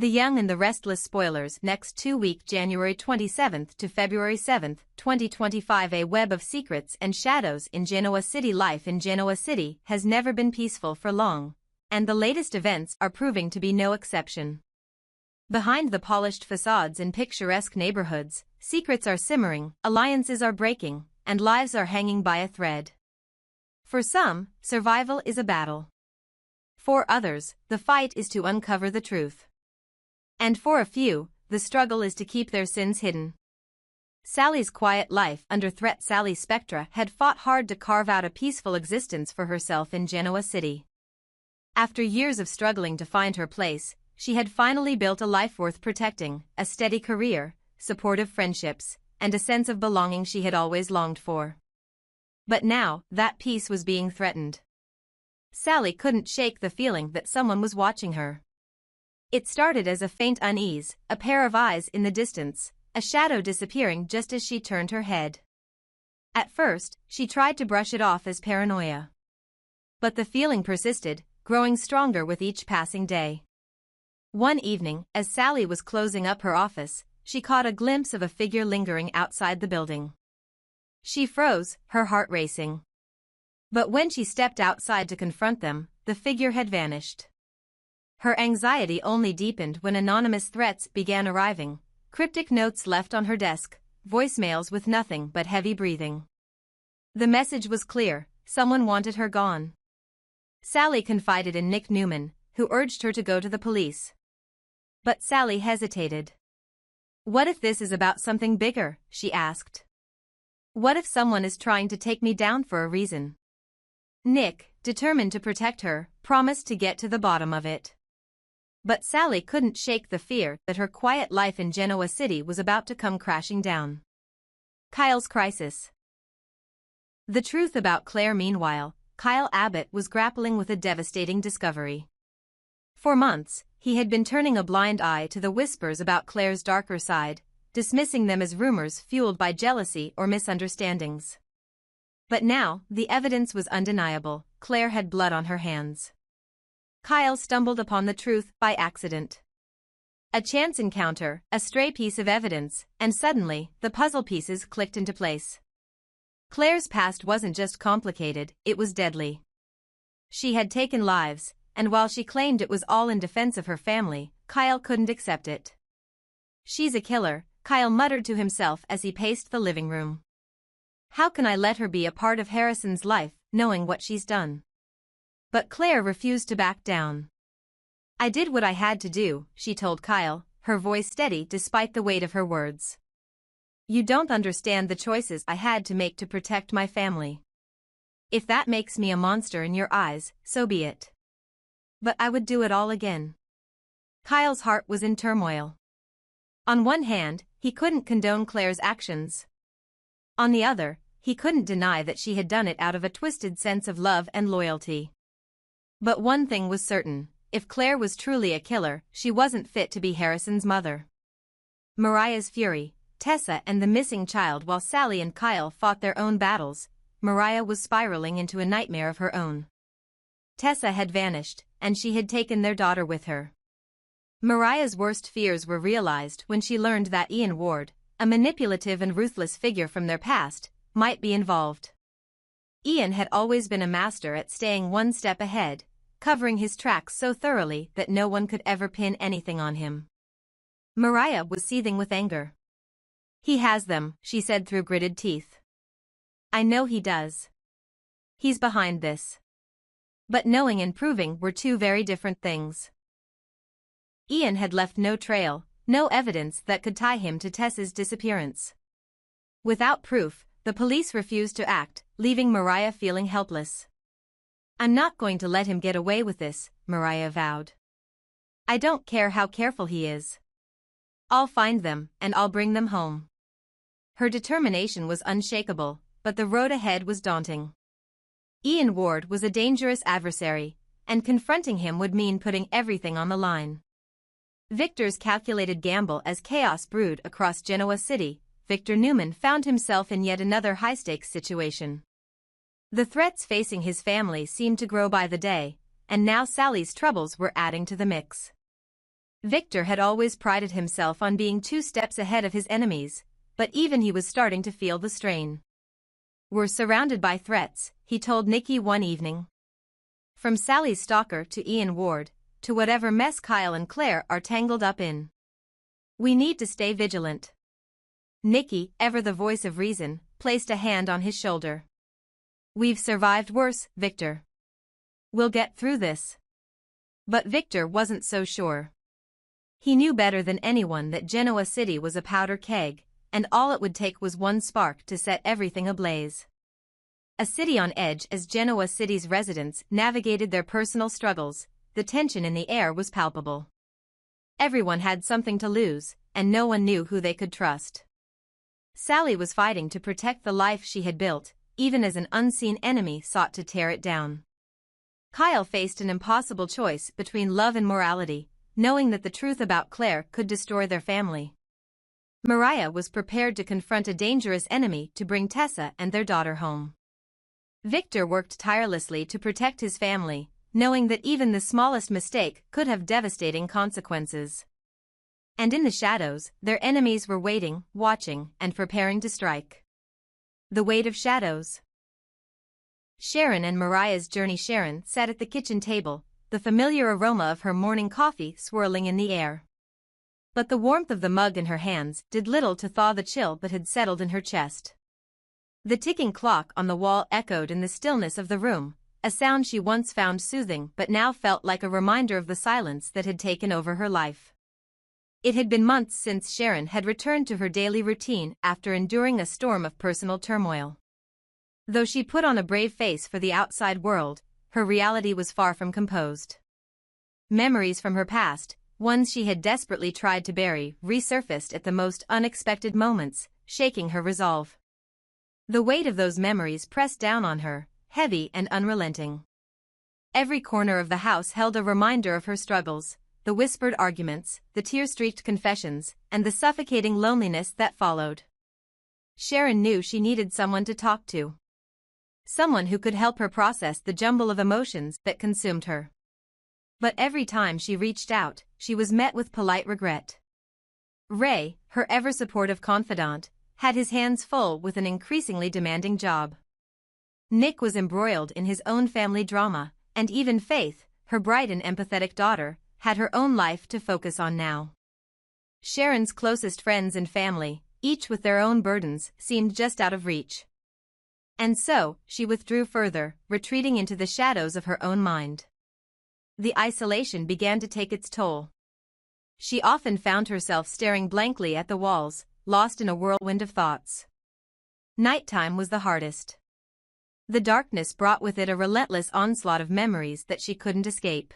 The Young and the Restless spoilers next 2 week January 27th to February 7th, 2025. A web of secrets and shadows in Genoa City. Life in Genoa City has never been peaceful for long, and the latest events are proving to be no exception. Behind the polished facades in picturesque neighborhoods, secrets are simmering, alliances are breaking, and lives are hanging by a thread. For some, survival is a battle. For others, the fight is to uncover the truth. And for a few, the struggle is to keep their sins hidden. Sally's quiet life under threat. Sally Spectra had fought hard to carve out a peaceful existence for herself in Genoa City. After years of struggling to find her place, she had finally built a life worth protecting, a steady career, supportive friendships, and a sense of belonging she had always longed for. But now, that peace was being threatened. Sally couldn't shake the feeling that someone was watching her. It started as a faint unease, a pair of eyes in the distance, a shadow disappearing just as she turned her head. At first, she tried to brush it off as paranoia. But the feeling persisted, growing stronger with each passing day. One evening, as Sally was closing up her office, she caught a glimpse of a figure lingering outside the building. She froze, her heart racing. But when she stepped outside to confront them, the figure had vanished. Her anxiety only deepened when anonymous threats began arriving, cryptic notes left on her desk, voicemails with nothing but heavy breathing. The message was clear: someone wanted her gone. Sally confided in Nick Newman, who urged her to go to the police. But Sally hesitated. "What if this is about something bigger?" she asked. "What if someone is trying to take me down for a reason?" Nick, determined to protect her, promised to get to the bottom of it. But Sally couldn't shake the fear that her quiet life in Genoa City was about to come crashing down. Kyle's crisis. The truth about Claire. Meanwhile, Kyle Abbott was grappling with a devastating discovery. For months, he had been turning a blind eye to the whispers about Claire's darker side, dismissing them as rumors fueled by jealousy or misunderstandings. But now, the evidence was undeniable: Claire had blood on her hands. Kyle stumbled upon the truth by accident. A chance encounter, a stray piece of evidence, and suddenly, the puzzle pieces clicked into place. Claire's past wasn't just complicated, it was deadly. She had taken lives, and while she claimed it was all in defense of her family, Kyle couldn't accept it. "She's a killer," Kyle muttered to himself as he paced the living room. "How can I let her be a part of Harrison's life, knowing what she's done?" But Claire refused to back down. "I did what I had to do," she told Kyle, her voice steady despite the weight of her words. "You don't understand the choices I had to make to protect my family. If that makes me a monster in your eyes, so be it. But I would do it all again." Kyle's heart was in turmoil. On one hand, he couldn't condone Claire's actions. On the other, he couldn't deny that she had done it out of a twisted sense of love and loyalty. But one thing was certain: if Claire was truly a killer, she wasn't fit to be Harrison's mother. Mariah's fury, Tessa and the missing child. While Sally and Kyle fought their own battles, Mariah was spiraling into a nightmare of her own. Tessa had vanished, and she had taken their daughter with her. Mariah's worst fears were realized when she learned that Ian Ward, a manipulative and ruthless figure from their past, might be involved. Ian had always been a master at staying one step ahead, covering his tracks so thoroughly that no one could ever pin anything on him. Mariah was seething with anger. "He has them," she said through gritted teeth. "I know he does. He's behind this." But knowing and proving were two very different things. Ian had left no trail, no evidence that could tie him to Tessa's disappearance. Without proof, the police refused to act, leaving Mariah feeling helpless. "I'm not going to let him get away with this," Mariah vowed. "I don't care how careful he is. I'll find them, and I'll bring them home." Her determination was unshakable, but the road ahead was daunting. Ian Ward was a dangerous adversary, and confronting him would mean putting everything on the line. Victor's calculated gamble. As chaos brewed across Genoa City, Victor Newman found himself in yet another high-stakes situation. The threats facing his family seemed to grow by the day, and now Sally's troubles were adding to the mix. Victor had always prided himself on being 2 steps ahead of his enemies, but even he was starting to feel the strain. "We're surrounded by threats," he told Nikki one evening. "From Sally's stalker to Ian Ward, to whatever mess Kyle and Claire are tangled up in. We need to stay vigilant." Nikki, ever the voice of reason, placed a hand on his shoulder. "We've survived worse, Victor. We'll get through this." But Victor wasn't so sure. He knew better than anyone that Genoa City was a powder keg, and all it would take was one spark to set everything ablaze. A city on edge. As Genoa City's residents navigated their personal struggles, the tension in the air was palpable. Everyone had something to lose, and no one knew who they could trust. Sally was fighting to protect the life she had built, even as an unseen enemy sought to tear it down. Kyle faced an impossible choice between love and morality, knowing that the truth about Claire could destroy their family. Mariah was prepared to confront a dangerous enemy to bring Tessa and their daughter home. Victor worked tirelessly to protect his family, knowing that even the smallest mistake could have devastating consequences. And in the shadows, their enemies were waiting, watching, and preparing to strike. The weight of shadows. Sharon and Mariah's journey. Sharon sat at the kitchen table, the familiar aroma of her morning coffee swirling in the air. But the warmth of the mug in her hands did little to thaw the chill that had settled in her chest. The ticking clock on the wall echoed in the stillness of the room, a sound she once found soothing but now felt like a reminder of the silence that had taken over her life. It had been months since Sharon had returned to her daily routine after enduring a storm of personal turmoil. Though she put on a brave face for the outside world, her reality was far from composed. Memories from her past, ones she had desperately tried to bury, resurfaced at the most unexpected moments, shaking her resolve. The weight of those memories pressed down on her, heavy and unrelenting. Every corner of the house held a reminder of her struggles, the whispered arguments, the tear-streaked confessions, and the suffocating loneliness that followed. Sharon knew she needed someone to talk to. Someone who could help her process the jumble of emotions that consumed her. But every time she reached out, she was met with polite regret. Ray, her ever-supportive confidant, had his hands full with an increasingly demanding job. Nick was embroiled in his own family drama, and even Faith, her bright and empathetic daughter, had her own life to focus on now. Sharon's closest friends and family, each with their own burdens, seemed just out of reach. And so, she withdrew further, retreating into the shadows of her own mind. The isolation began to take its toll. She often found herself staring blankly at the walls, lost in a whirlwind of thoughts. Nighttime was the hardest. The darkness brought with it a relentless onslaught of memories that she couldn't escape.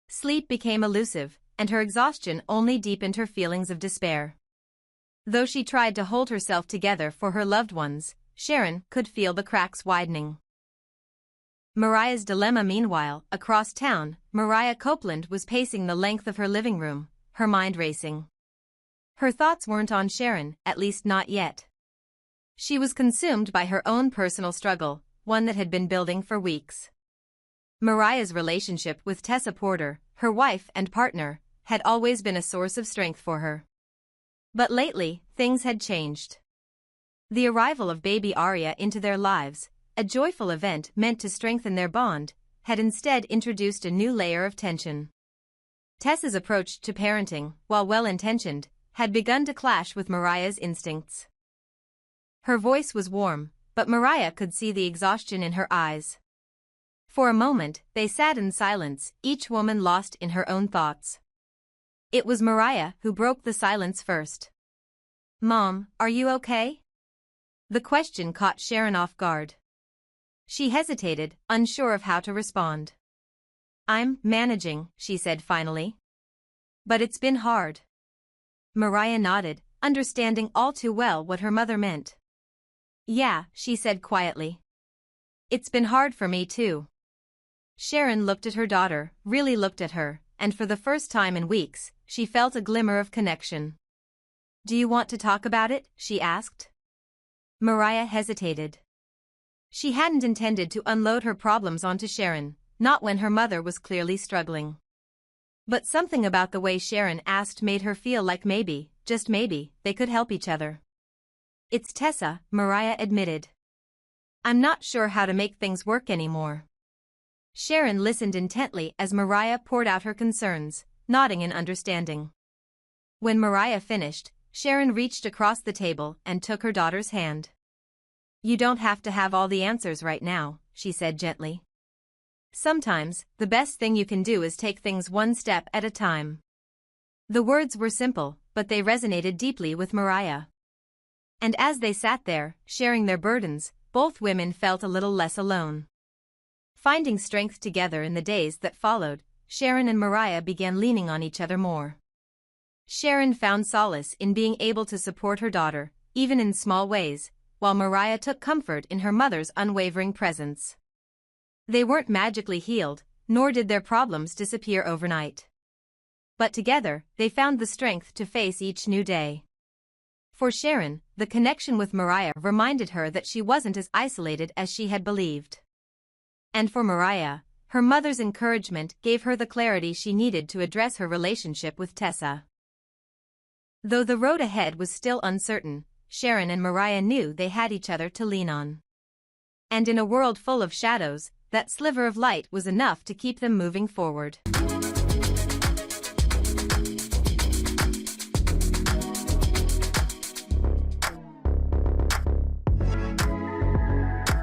Sleep became elusive, and her exhaustion only deepened her feelings of despair. Though she tried to hold herself together for her loved ones, Sharon could feel the cracks widening. Mariah's dilemma. Meanwhile, across town, Mariah Copeland was pacing the length of her living room, her mind racing. Her thoughts weren't on Sharon, at least not yet. She was consumed by her own personal struggle, one that had been building for weeks. Mariah's relationship with Tessa Porter, her wife and partner, had always been a source of strength for her. But lately, things had changed. The arrival of baby Aria into their lives, a joyful event meant to strengthen their bond, had instead introduced a new layer of tension. Tessa's approach to parenting, while well-intentioned, had begun to clash with Mariah's instincts. Her voice was warm, but Mariah could see the exhaustion in her eyes. For a moment, they sat in silence, each woman lost in her own thoughts. It was Mariah who broke the silence first. "Mom, are you okay?" The question caught Sharon off guard. She hesitated, unsure of how to respond. "I'm managing," she said finally. "But it's been hard." Mariah nodded, understanding all too well what her mother meant. "Yeah," she said quietly. "It's been hard for me too." Sharon looked at her daughter, really looked at her, and for the first time in weeks, she felt a glimmer of connection. "Do you want to talk about it?" she asked. Mariah hesitated. She hadn't intended to unload her problems onto Sharon, not when her mother was clearly struggling. But something about the way Sharon asked made her feel like maybe, just maybe, they could help each other. "It's Tessa," Mariah admitted. "I'm not sure how to make things work anymore." Sharon listened intently as Mariah poured out her concerns, nodding in understanding. When Mariah finished, Sharon reached across the table and took her daughter's hand. "You don't have to have all the answers right now," she said gently. "Sometimes, the best thing you can do is take things one step at a time." The words were simple, but they resonated deeply with Mariah. And as they sat there, sharing their burdens, both women felt a little less alone. Finding strength together in the days that followed, Sharon and Mariah began leaning on each other more. Sharon found solace in being able to support her daughter, even in small ways, while Mariah took comfort in her mother's unwavering presence. They weren't magically healed, nor did their problems disappear overnight. But together, they found the strength to face each new day. For Sharon, the connection with Mariah reminded her that she wasn't as isolated as she had believed. And for Mariah, her mother's encouragement gave her the clarity she needed to address her relationship with Tessa. Though the road ahead was still uncertain, Sharon and Mariah knew they had each other to lean on. And in a world full of shadows, that sliver of light was enough to keep them moving forward.